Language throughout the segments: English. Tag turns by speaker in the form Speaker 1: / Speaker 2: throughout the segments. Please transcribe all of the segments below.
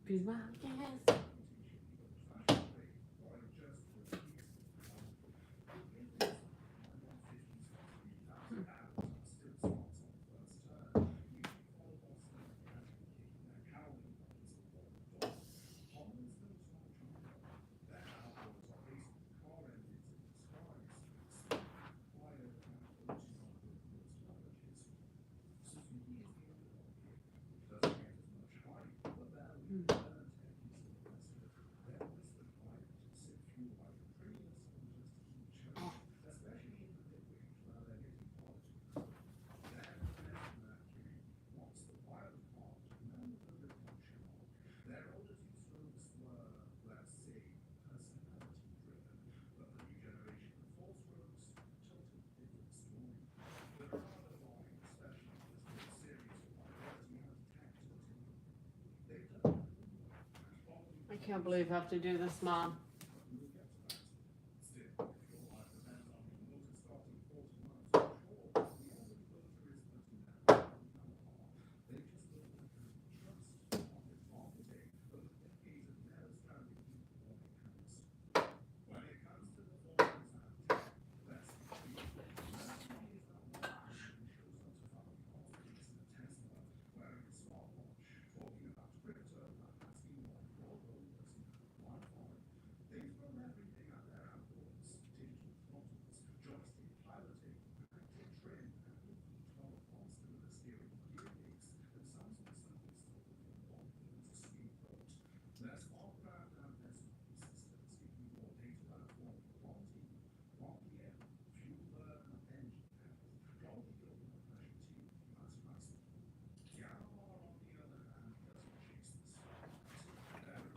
Speaker 1: Be my guest. I can't believe I have to do this, Mom.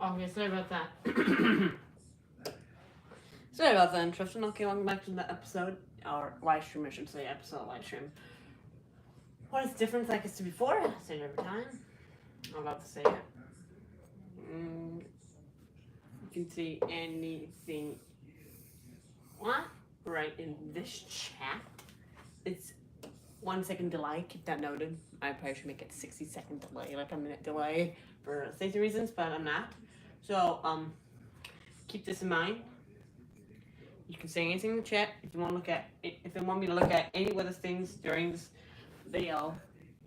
Speaker 1: Okay, sorry about that. Sorry about that interruption. Okay, welcome back to the episode, or live stream, I should say, episode live stream. What is different like it's to before? I say it every time. I'm about to say it. You can see anything right in this chat. It's 1 second delay, keep that noted. I probably should make it 60-second delay, like a minute delay for safety reasons, but I'm not. So, keep this in mind. You can say anything in the chat if you want to look at it. If you want me to look at any of the things during this video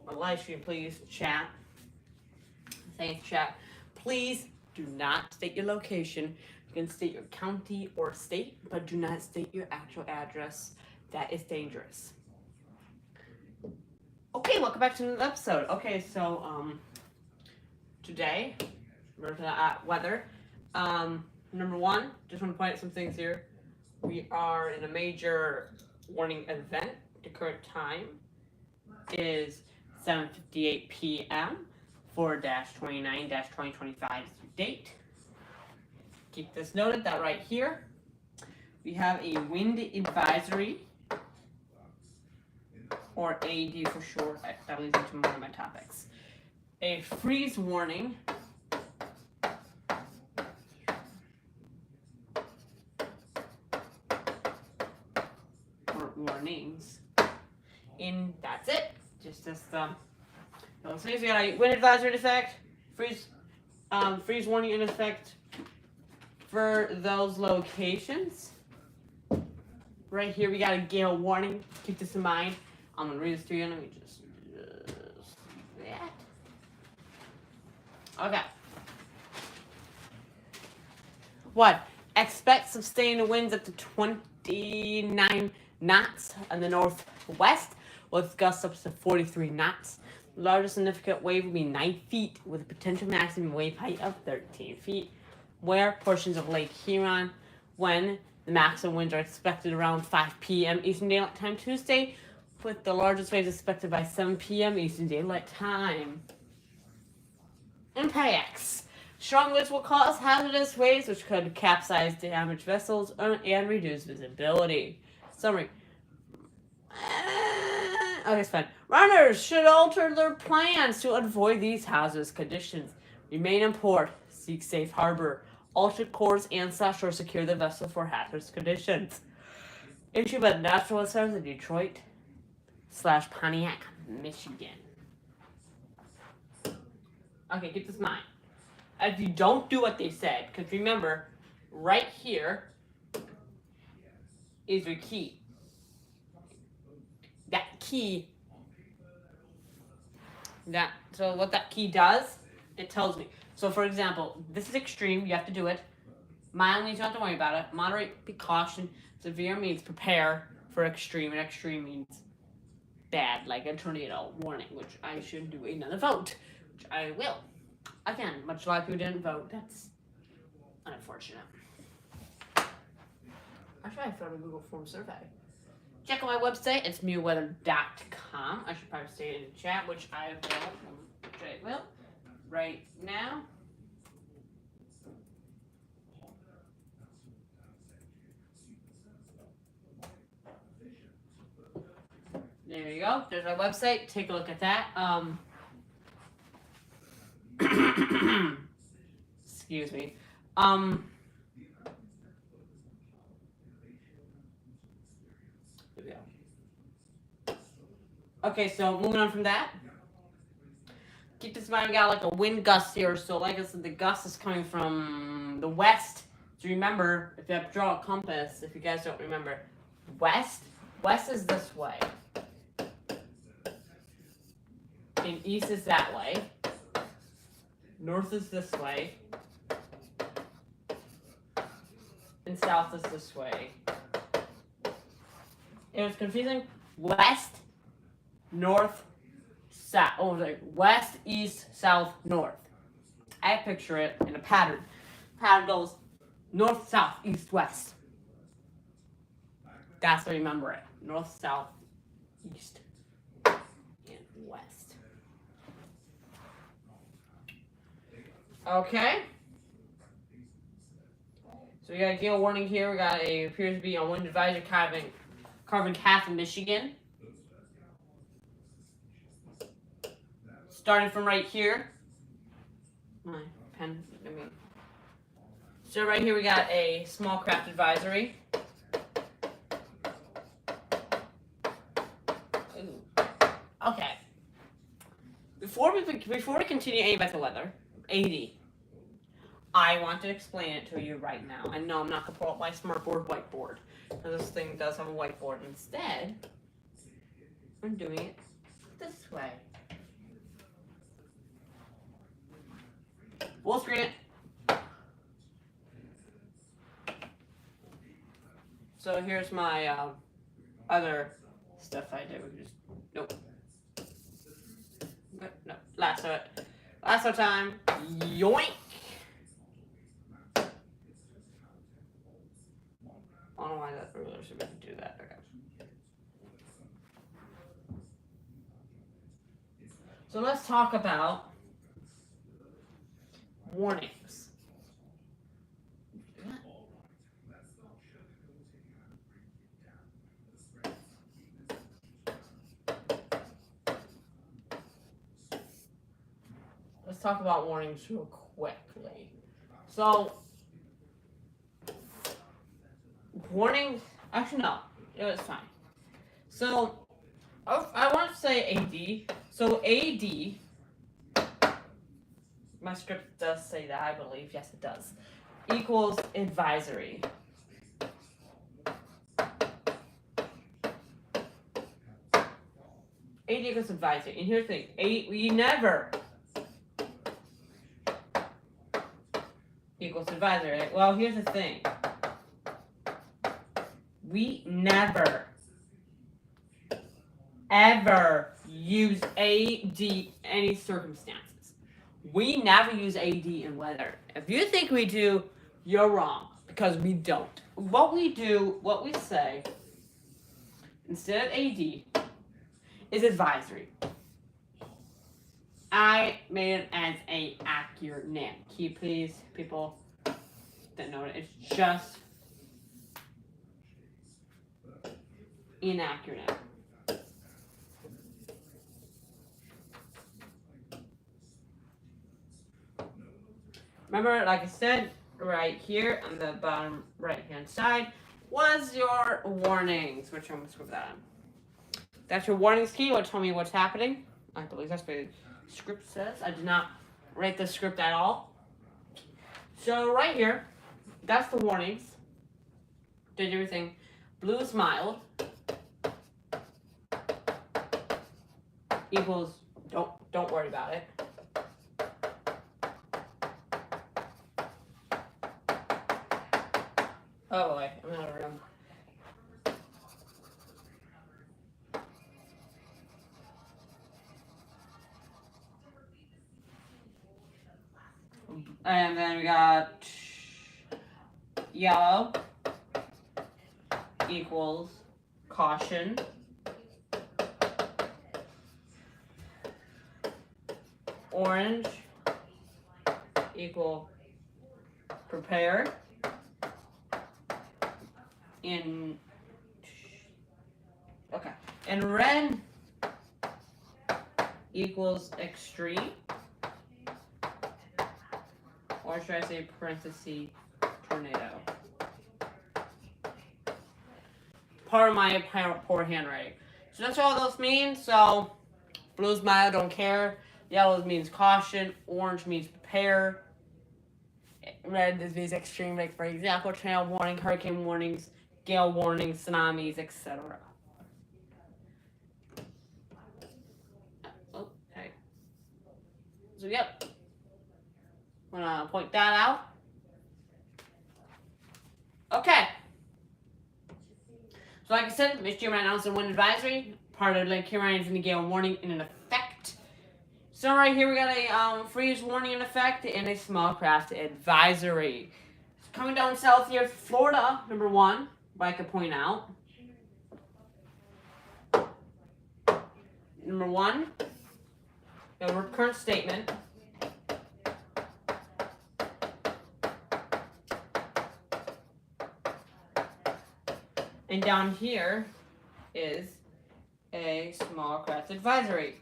Speaker 1: or live stream, please chat. Say in the chat. Please do not state your location. You can state your county or state, but do not state your actual address. That is dangerous. Okay, welcome back to another episode. Okay, so today we're looking at weather. Number one, just want to point out some things here. We are in a major warning event. The current time is 7:58 p.m. 4-29-2025 date. Keep this noted that right here we have a wind advisory, or AD for short. That leads into one of my topics. A freeze warning. Or warnings. And that's it. Just those things. We got a wind advisory in effect, freeze warning in effect for those locations. Right here we got a gale warning. Keep this in mind. I'm gonna read this to you. Let me just that. Okay. What? Expect sustained winds up to 29 knots in the northwest, with gusts up to 43 knots. The largest significant wave will be 9 feet, with a potential maximum wave height of 13 feet. Where portions of Lake Huron, when the maximum winds are expected around 5 p.m. Eastern Daylight Time Tuesday, with the largest waves expected by 7 p.m. Eastern Daylight Time. Impacts. Strong winds will cause hazardous waves, which could capsize damaged vessels and reduce visibility. Summary. Okay, it's fine. Runners should alter their plans to avoid these hazardous conditions. Remain in port. Seek safe harbor. Alter course and / or secure the vessel for hazardous conditions. Issued by the National Weather Service of Detroit / Pontiac, Michigan. Okay, keep this in mind. if you don't do what they said, because remember, right here is your key. That key, so what that key does, it tells me. So for example, this is extreme, you have to do it. Mild means you don't have to worry about it. Moderate, be caution. Severe means prepare for extreme, and extreme means bad, like a tornado warning, which I should do another vote, which I will. Again, much like who didn't vote, that's unfortunate. Actually, I found a Google Form survey. Check out my website, it's mewweather.com. I should probably say it in the chat, which I will right now. There you go. There's my website. Take a look at that. Excuse me. Here we go. Okay, so moving on from that. Keep this in mind, we got like a wind gust here. So like I said, the gust is coming from the west. So remember, if you have to draw a compass, if you guys don't remember, west is this way. And east is that way. North is this way. And south is this way. It was confusing. West, north, south. Oh, like west, east, south, north. I picture it in a pattern. Pattern goes north, south, east, west. That's how you remember it. North, south, east, and west. Okay. So we got a gale warning here. We got appears to be a wind advisory covering half of Michigan. Starting from right here. My pen, So right here we got a small craft advisory. Ooh. Okay. Before we continue any about the weather, AD. I want to explain it to you right now. I know I'm not going to pull up my smartboard whiteboard, because this thing does have a whiteboard. Instead, I'm doing it this way. We'll screen it. So here's my other stuff I did. We just no, lasso time. Yoink. I don't know why that ruler should make me do that. Okay. So let's talk about warnings. Let's talk about warnings real quickly. So, warnings, actually no, it was fine. So, I want to say AD. So AD, my script does say that, I believe, yes it does, equals advisory. AD equals advisory. And here's the thing, we never equals advisory. Right? Well, here's the thing. We never, ever use AD in any circumstances. We never use AD in weather. If you think we do, you're wrong, because we don't. What we do, what we say, instead of AD, is advisory. I made it as a accurate name. Key, please, people that know it. It's just inaccurate. Remember, like I said, right here on the bottom right-hand side was your warnings, which I'm going to script that on. That's your warnings key, which tell me what's happening. I believe that's what the script says. I did not write the script at all. So right here, that's the warnings. Did everything. Blue is mild. Equals don't worry about it. Oh boy, I'm out of room. And then we got yellow equals caution. Orange equal prepare. And red equals extreme. Or should I say parenthesis tornado? Part of my poor handwriting. So that's all those mean. So blue's mild, don't care. Yellow means caution. Orange means prepare. Red means extreme, like for example, tornado warning, hurricane warnings, gale warnings, tsunamis, etc. Okay. So yep. I'm gonna point that out. Okay. So like I said, Mr. right now is a wind advisory. Part of Lake Huron is in the gale warning in effect. So right here we got a freeze warning in effect and a small craft advisory. So coming down south here, Florida, number 1, but I could point out. Number 1, the current statement. And down here is a small craft advisory.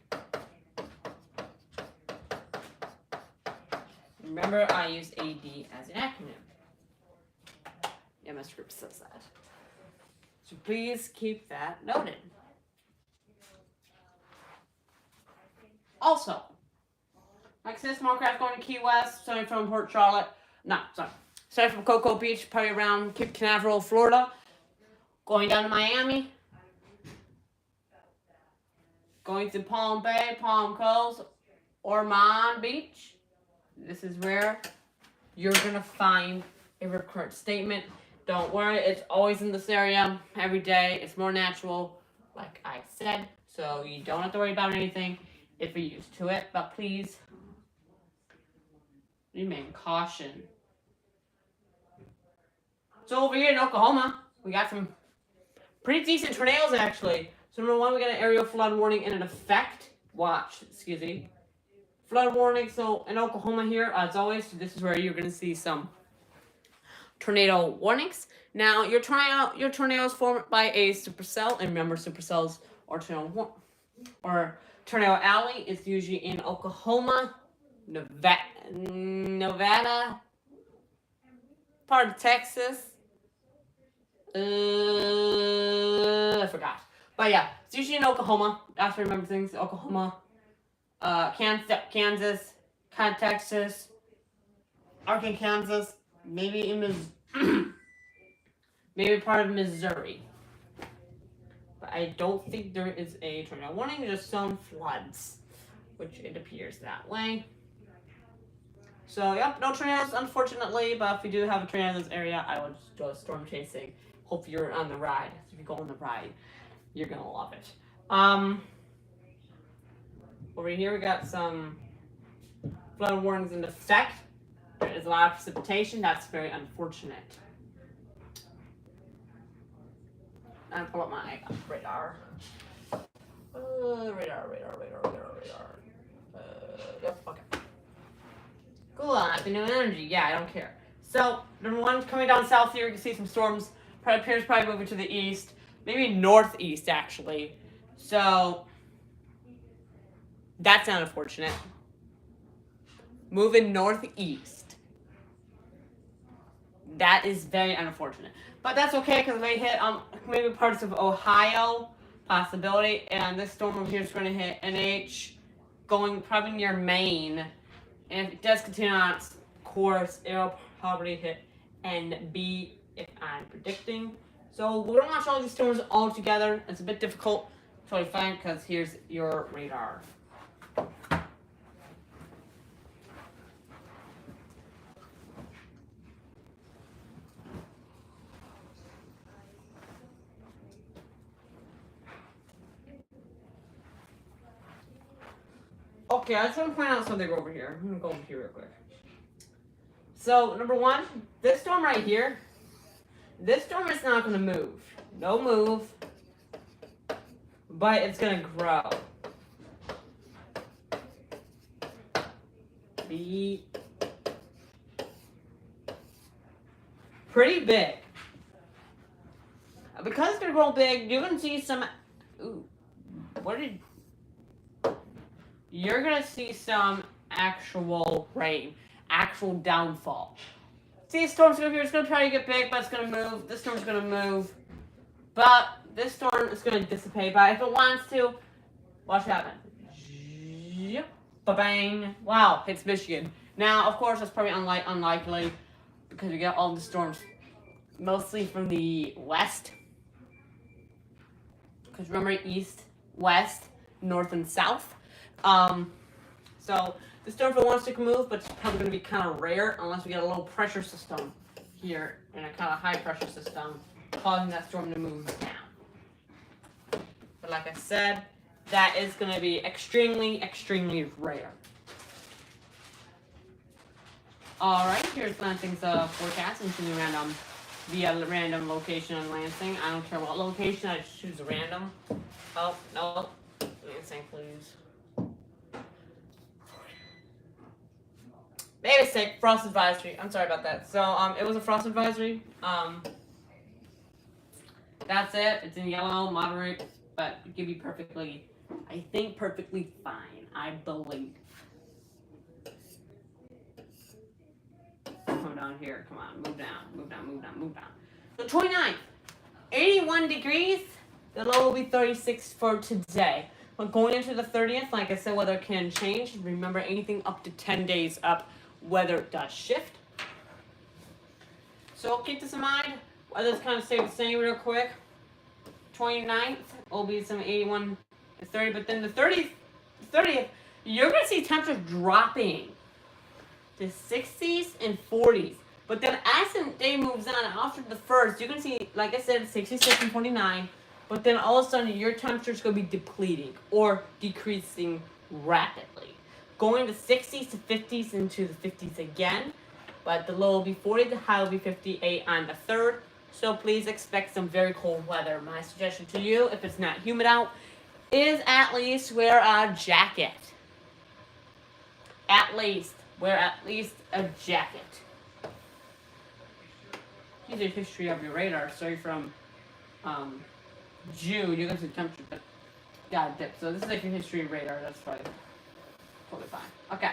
Speaker 1: Remember, I use AD as an acronym. Yeah, my script says that. So please keep that noted. Also, like I said, small craft going to Key West, starting from Port Charlotte. Starting from Cocoa Beach, probably around Cape Canaveral, Florida. Going down to Miami. Going to Palm Bay, Palm Coast, Ormond Beach. This is where you're going to find a recurrent statement. Don't worry, it's always in this area every day. It's more natural, like I said, so you don't have to worry about anything if you're used to it. But please remain caution. So over here in Oklahoma, we got some pretty decent tornadoes actually. So number 1, we got an aerial flood warning in effect. Flood warning. So in Oklahoma here, as always, this is where you're going to see some tornado warnings. Now your tornadoes formed by a supercell, and remember supercells or tornado alley is usually in Oklahoma, Nevada, part of Texas. I forgot. But yeah, it's usually in Oklahoma. I have to remember things. Oklahoma, Kansas, Texas, Arkansas, Kansas, maybe in maybe part of Missouri. But I don't think there is a tornado warning. Just some floods, which it appears that way. So yep, no tornadoes unfortunately. But if we do have a tornado in this area, I will just go storm chasing. Hope you're on the ride. If you go on the ride, you're gonna love it. Over here we got some flood warnings in effect. There is a lot of precipitation. That's very unfortunate. And pull up my radar. Radar. Yep, okay. Cool on the new energy. Yeah, I don't care. So number 1, coming down south here, you can see some storms. Appears probably moving to the east, maybe northeast actually. So that's not unfortunate. Moving northeast. That is very unfortunate. But that's okay because they hit maybe parts of Ohio, possibility, and this storm over here is going to hit NH, going probably near Maine. And if it does continue on its course, it'll probably hit NB if I'm predicting. So we're gonna watch all these storms all together. It's a bit difficult, totally fine, because here's your radar. Okay, I just want to point out something over here. I'm gonna go over here real quick. So, number one, this storm right here, this storm is not gonna move. No move. But it's gonna grow. Be pretty big. Because it's gonna grow big, you're gonna see some. Ooh, what did? You're gonna see some actual rain, actual downfall. See, storm's gonna be here. It's gonna try to get big, but it's gonna move. This storm's gonna move, but this storm is gonna dissipate. But if it wants to, watch it happen. Yep, ba-bang! Wow, hits Michigan. Now, of course, that's probably unlikely because we get all the storms mostly from the west. Because remember, east, west, north, and south. So the storm wants to move, but it's probably going to be kind of rare unless we get a low pressure system here and a kind of high pressure system causing that storm to move down. But like I said, that is going to be extremely, extremely rare. Alright, here's Lansing's forecast into the random via random location on Lansing. I don't care what location, I just choose a random. Oh, no. Lansing, please. Made a mistake. Frost advisory. I'm sorry about that. So, it was a frost advisory. That's it. It's in yellow, moderate, but it could be perfectly, I think perfectly fine. I believe. Come down here. Come on. Move down. Move down. Move down. Move down. The 29th. 81 degrees. The low will be 36 for today. But going into the 30th, like I said, weather can change. Remember, anything up to 10 days up, weather does shift. So keep this in mind. Weather's kind of stay the same real quick. 29th will be some 81 to 30, but then the 30th, you're going to see temperatures dropping to 60s and 40s. But then as the day moves on, after the 1st, you're going to see, like I said, 66 and 29. But then all of a sudden, your temperature is going to be depleting or decreasing rapidly. Going to 60s to 50s into the 50s again. But the low will be 40, the high will be 58 on the 3rd. So please expect some very cold weather. My suggestion to you, if it's not humid out, is at least wear a jacket. At least. Wear at least a jacket. Here's a history of your radar. Sorry, from June, you're going to see the temperature, but got a dip. So this is like your history radar. That's probably totally fine. Okay.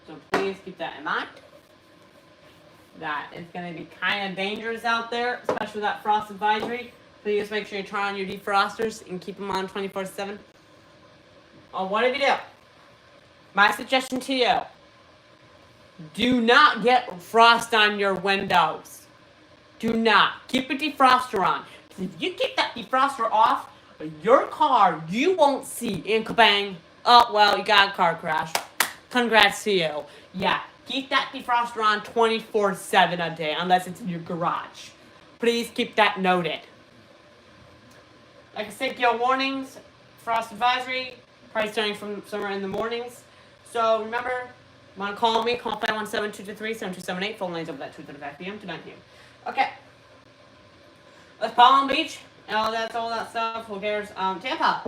Speaker 1: So please keep that in mind. That is going to be kind of dangerous out there, especially with that frost advisory. Please make sure you turn on your defrosters and keep them on 24/7. Oh, what if you do? My suggestion to you, do not get frost on your windows. Do not. Keep a defroster on. If you keep that defroster off, your car, you won't see in kabang. Oh, well, you got a car crash. Congrats to you. Yeah, keep that defroster on 24/7 a day, unless it's in your garage. Please keep that noted. Like I said, gale warnings, frost advisory, probably starting from somewhere in the mornings. So remember, you want to call me, call 517-223-7278, phone lines over that 2:35 p.m. to 9 p.m. Okay. Let's Palm Beach, and all that stuff. Who cares? Tampa.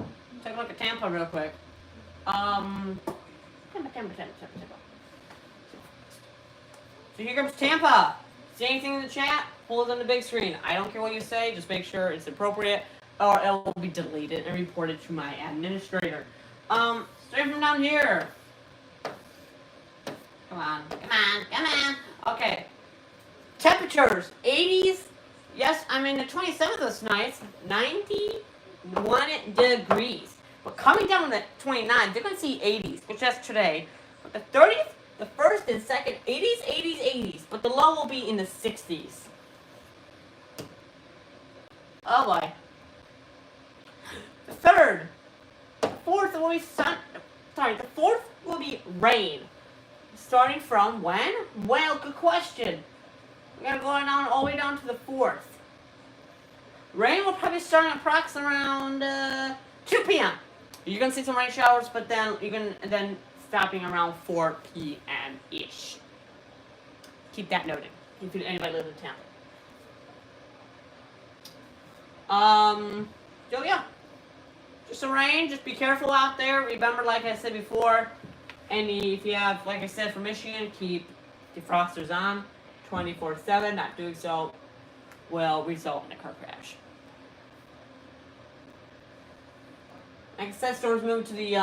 Speaker 1: Take a look at Tampa real quick. Tampa. So here comes Tampa. See anything in the chat? Hold it on the big screen. I don't care what you say, just make sure it's appropriate, or it will be deleted and reported to my administrator. Straight from down here. Come on. Okay. Temperatures, 80s. Yes, I'm in the 27th this night. 91 degrees. But coming down to the 29th, they're going to see 80s, which that's today. But the 30th, The first and second, 80s, 80s, 80s, but the low will be in the 60s. Oh boy. The third, the fourth will be the fourth will be rain. Starting from when? Well, good question. We're gonna go down all the way down to the fourth. Rain will probably start approximately around 2 p.m. You're gonna see some rain showers, but then stopping around 4 p.m. ish. Keep that noted if anybody lives in town. So yeah, just some rain. Just be careful out there. Remember, like I said before, if you have, like I said, for Michigan, keep defrosters on 24/7. Not doing so will result in a car crash. Like I said, storms move to the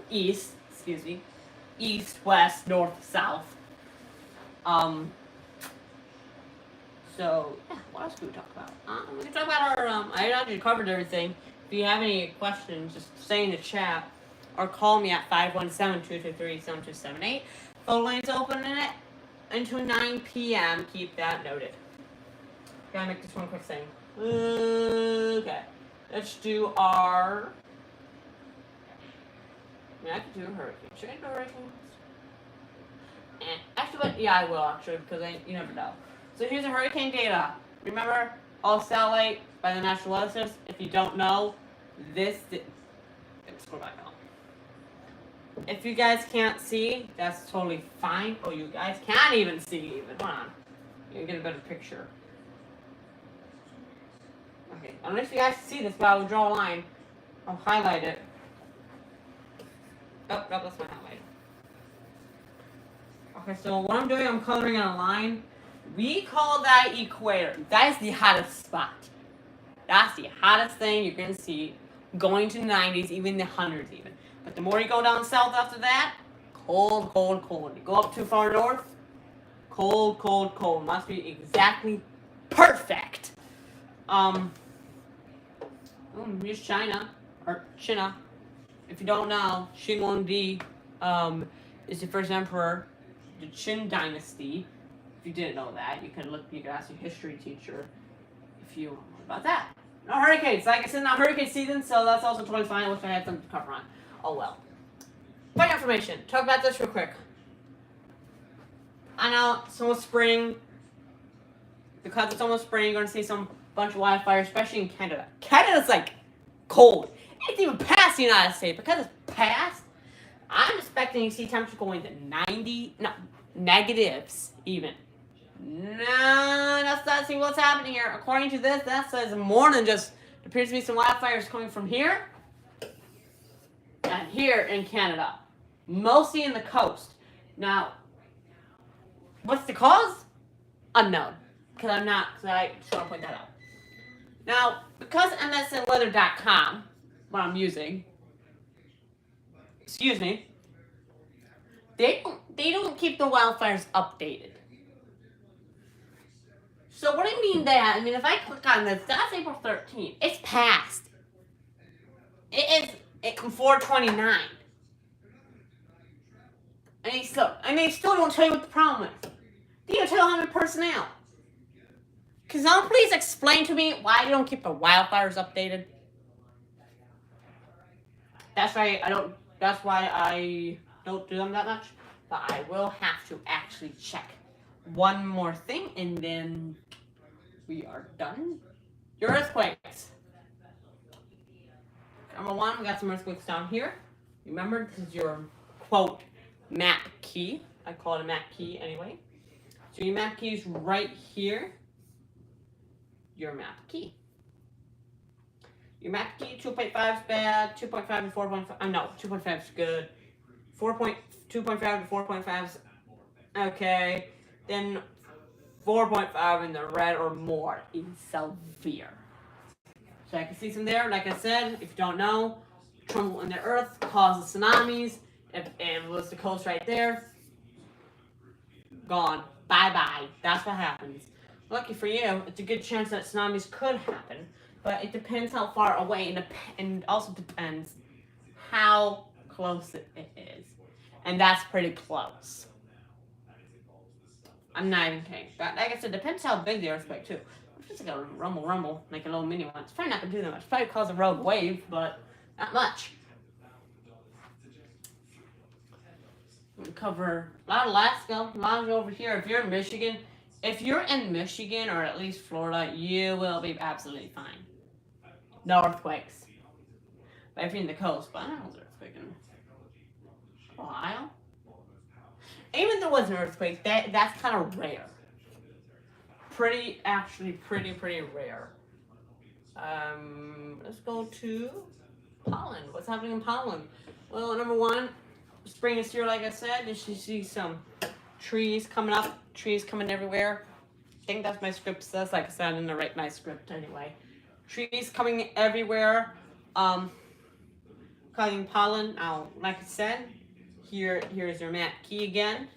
Speaker 1: east. Excuse me, east, west, north, south. So yeah, what else can we talk about? We can talk about our. I already covered everything. If you have any questions, just say in the chat or call me at 517-223-7278. Phone lines open in it until 9 p.m. Keep that noted. Gotta make this one quick thing. Okay. Let's do our. I mean, I could do a hurricane. Should I do hurricanes? Actually, but yeah, I will actually because you never know. So here's the hurricane data. Remember, all satellite by the National Weather Service. If you don't know, let's go back on. If you guys can't see, that's totally fine. Oh, you guys can't even see even. Hold on. You get a better picture. Okay, unless you guys see this, but I will draw a line. I'll highlight it. Oh, no, that's my highlight. Okay, so what I'm doing, I'm coloring in a line. We call that equator. That is the hottest spot. That's the hottest thing you're going to see going to the 90s, even the 100s even. But the more you go down south after that, cold, cold, cold. You go up too far north, cold, cold, cold. Must be exactly perfect. Here's China, or China. If you don't know, Qin Huangdi is the first emperor, the Qin dynasty. If you didn't know that, you could ask your history teacher if you want about that. No hurricanes. Like I said, not hurricane season, so that's also totally fine. I wish I had something to cover on. Oh well. Quick information. Talk about this real quick. I know it's almost spring. Because it's almost spring, you're going to see some bunch of wildfires, especially in Canada. Canada's like cold. It's even past the United States. Because it's past, I'm expecting to see temperature going to negatives even. No, that's not see what's happening here. According to this, that says more than just, there appears to be some wildfires coming from here and here in Canada. Mostly in the coast. Now, what's the cause? Unknown. Because I just want to point that out. Now, because MSNweather.com, what I'm using, excuse me, they don't keep the wildfires updated. So what do you mean that? I mean, if I click on this, that's April 13th. It's past. It is 4/29. And they still don't tell you what the problem is. They don't tell you how many personnel. Can someone please explain to me why they don't keep the wildfires updated? That's why I don't do them that much. But I will have to actually check one more thing, and then we are done. Your earthquakes. Number one, we got some earthquakes down here. Remember, this is your quote map key. I call it a map key anyway. So your map key is right here. Your map key. Your map key, 2.5 is bad, 2.5 and 4.5. No, 2.5 is good. 2.5 to 4.5 is okay. Then 4.5 in the red or more is severe. So I can see some there. Like I said, if you don't know, tremble in the earth causes tsunamis. And was the coast right there, gone. Bye-bye. That's what happens. Lucky for you, it's a good chance that tsunamis could happen. But it depends how far away, and also depends how close it is. and that's pretty close. I'm not even kidding. But like I said, depends how big the earthquake too. If it's like a rumble, like a little mini one, it's probably not gonna do that much. It's probably cause a rogue wave, but not much. We cover a lot of Alaska, a lot of over here. If you're in Michigan, or at least Florida, you will be absolutely fine. No earthquakes. But if you're in the coast, but I don't know if there's an earthquake in Ohio. Even if there was an earthquake, that's kind of rare. Pretty rare. Let's go to Pollen. What's happening in Pollen? Well, number one, spring is here, like I said. You should see some trees coming up, trees coming everywhere. I think that's my script says. Like I said, I didn't write my script anyway. Trees coming everywhere. Causing pollen. Now, like I said, here's your map key again.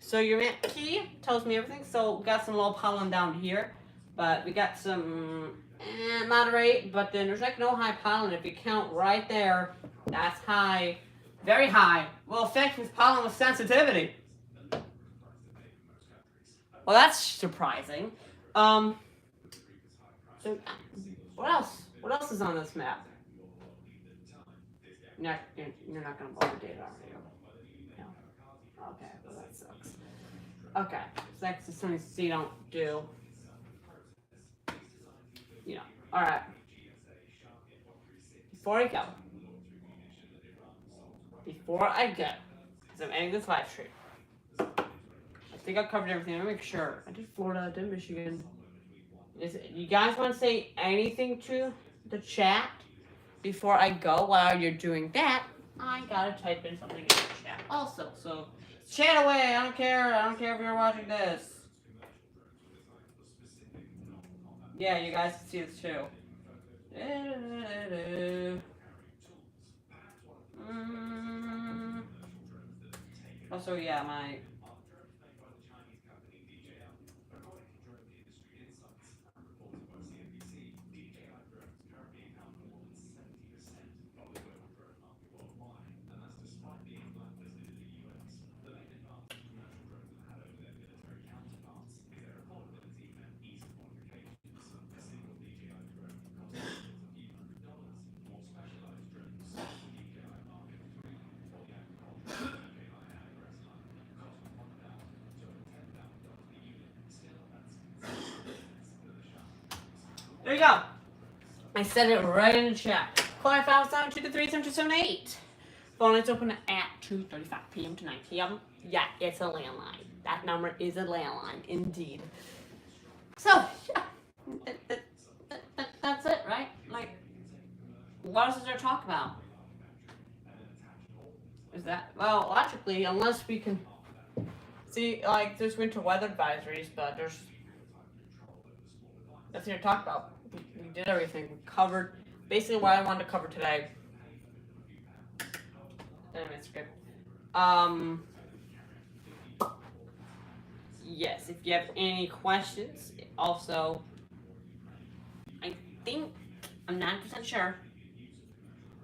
Speaker 1: So your map key tells me everything. So we got some low pollen down here, but we got some moderate. But then there's like no high pollen. If you count right there, that's high, very high. Will affect with pollen with sensitivity. Well, that's surprising. So what else? What else is on this map? You're not gonna blow the data, are you? No. Okay, well that sucks. Okay, so that's just something you don't do. All right. Before I go, because I'm ending this live stream, I think I covered everything. Let me make sure. I did Florida, I did Michigan. You guys want to say anything to the chat before I go? While you're doing that, I gotta type in something in the chat also. So chat away. I don't care. I don't care if you're watching this. Yeah, you guys can see this too. Also, yeah, my. There you go. I said it right in the chat. Call 557-223-7278. Phone is open at 2:35 p.m. to 9 p.m. Yeah, it's a landline. That number is a landline, indeed. So, yeah, that's it, right? Like, what else is there to talk about? Is that, well, logically, unless we can see, like, there's winter weather advisories, but there's nothing to talk about. We did everything. We covered basically what I wanted to cover today. Script. Yes, if you have any questions, also, I think, I'm 9% sure,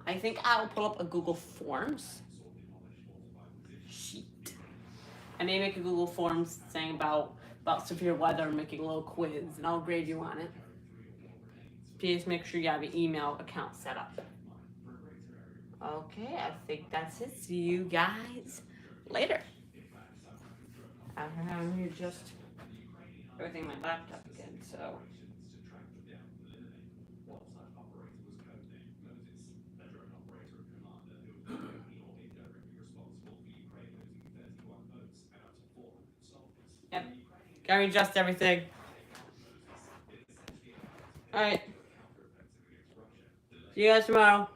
Speaker 1: I think I will pull up a Google Forms sheet. I may make a Google Forms saying about severe weather and making a little quiz, and I'll grade you on it. Please make sure you have an email account set up. Okay, I think that's it. See you guys later. I'm having to adjust everything on my laptop again, so. Yep, gotta adjust everything. Alright. See you guys tomorrow.